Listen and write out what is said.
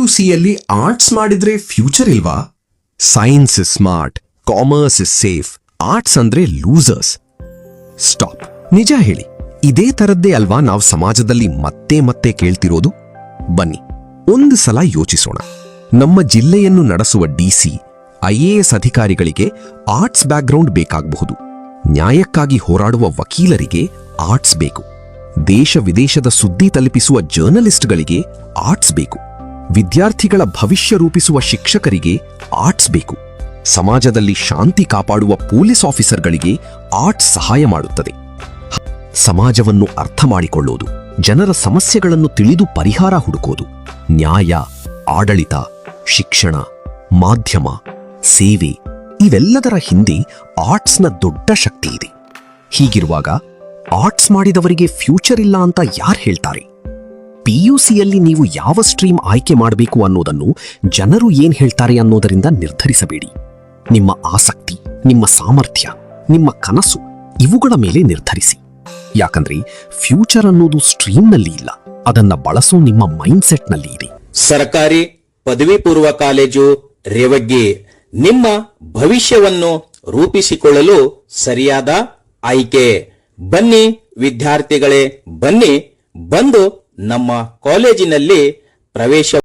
ಪಿಯುಸಿಯಲ್ಲಿ arts ಮಾಡಿದ್ರೆ future ಇಲ್ವಾ? Science is smart, commerce is safe, arts ಅಂದ್ರೆ ಲೂಸರ್ಸ್. ಸ್ಟಾಪ್. ನಿಜ ಹೇಳಿ, ಇದೇ ತರದ್ದೇ ಅಲ್ವಾ ನಾವು ಸಮಾಜದಲ್ಲಿ ಮತ್ತೆ ಮತ್ತೆ ಕೇಳ್ತಿರೋದು? ಬನ್ನಿ ಒಂದು ಸಲ ಯೋಚಿಸೋಣ. ನಮ್ಮ ಜಿಲ್ಲೆಯನ್ನು ನಡೆಸುವ ಡಿಸಿ, ಐಎಎಸ್ ಅಧಿಕಾರಿಗಳಿಗೆ ಆರ್ಟ್ಸ್ ಬ್ಯಾಕ್ಗ್ರೌಂಡ್ ಬೇಕಾಗಬಹುದು. ನ್ಯಾಯಕ್ಕಾಗಿ ಹೋರಾಡುವ ವಕೀಲರಿಗೆ ಆರ್ಟ್ಸ್ ಬೇಕು. ದೇಶ ವಿದೇಶದ ಸುದ್ದಿ ತಲುಪಿಸುವ ಜರ್ನಲಿಸ್ಟ್ಗಳಿಗೆ ಆರ್ಟ್ಸ್ ಬೇಕು. ವಿದ್ಯಾರ್ಥಿಗಳ ಭವಿಷ್ಯ ರೂಪಿಸುವ ಶಿಕ್ಷಕರಿಗೆ ಆರ್ಟ್ಸ್ ಬೇಕು. ಸಮಾಜದಲ್ಲಿ ಶಾಂತಿ ಕಾಪಾಡುವ ಪೊಲೀಸ್ ಆಫೀಸರ್ಗಳಿಗೆ ಆರ್ಟ್ಸ್ ಸಹಾಯ ಮಾಡುತ್ತದೆ. ಸಮಾಜವನ್ನು ಅರ್ಥ ಮಾಡಿಕೊಳ್ಳೋದು, ಜನರ ಸಮಸ್ಯೆಗಳನ್ನು ತಿಳಿದು ಪರಿಹಾರ ಹುಡುಕೋದು, ನ್ಯಾಯ, ಆಡಳಿತ, ಶಿಕ್ಷಣ, ಮಾಧ್ಯಮ, ಸೇವೆ ಇವೆಲ್ಲದರ ಹಿಂದೆ ಆರ್ಟ್ಸ್ನ ದೊಡ್ಡ ಶಕ್ತಿ ಇದೆ. ಹೀಗಿರುವಾಗ ಆರ್ಟ್ಸ್ ಮಾಡಿದವರಿಗೆ ಫ್ಯೂಚರ್ ಇಲ್ಲ ಅಂತ ಯಾರು ಹೇಳ್ತಾರೆ? ಪಿಯುಸಿಯಲ್ಲಿ ನೀವು ಯಾವ ಸ್ಟ್ರೀಮ್ ಆಯ್ಕೆ ಮಾಡಬೇಕು ಅನ್ನೋದನ್ನು ಜನರು ಏನ್ ಹೇಳ್ತಾರೆ ಅನ್ನೋದರಿಂದ ನಿರ್ಧರಿಸಬೇಡಿ. ನಿಮ್ಮ ಆಸಕ್ತಿ, ನಿಮ್ಮ ಸಾಮರ್ಥ್ಯ, ನಿಮ್ಮ ಕನಸು ಇವುಗಳ ಮೇಲೆ ನಿರ್ಧರಿಸಿ. ಯಾಕಂದ್ರೆ ಫ್ಯೂಚರ್ ಅನ್ನೋದು ಸ್ಟ್ರೀಮ್ನಲ್ಲಿ ಇಲ್ಲ, ಅದನ್ನ ಬಳಸೋ ನಿಮ್ಮ ಮೈಂಡ್ಸೆಟ್ನಲ್ಲಿ ಇದೆ. ಸರ್ಕಾರಿ ಪದವಿ ಪೂರ್ವ ಕಾಲೇಜು ರೇವಗ್ಗಿ ನಿಮ್ಮ ಭವಿಷ್ಯವನ್ನು ರೂಪಿಸಿಕೊಳ್ಳಲು ಸರಿಯಾದ ಆಯ್ಕೆ. ಬನ್ನಿ ವಿದ್ಯಾರ್ಥಿಗಳೇ, ಬನ್ನಿ, ಬಂದು ನಮ್ಮ ಕಾಲೇಜಿನಲ್ಲಿ ಪ್ರವೇಶ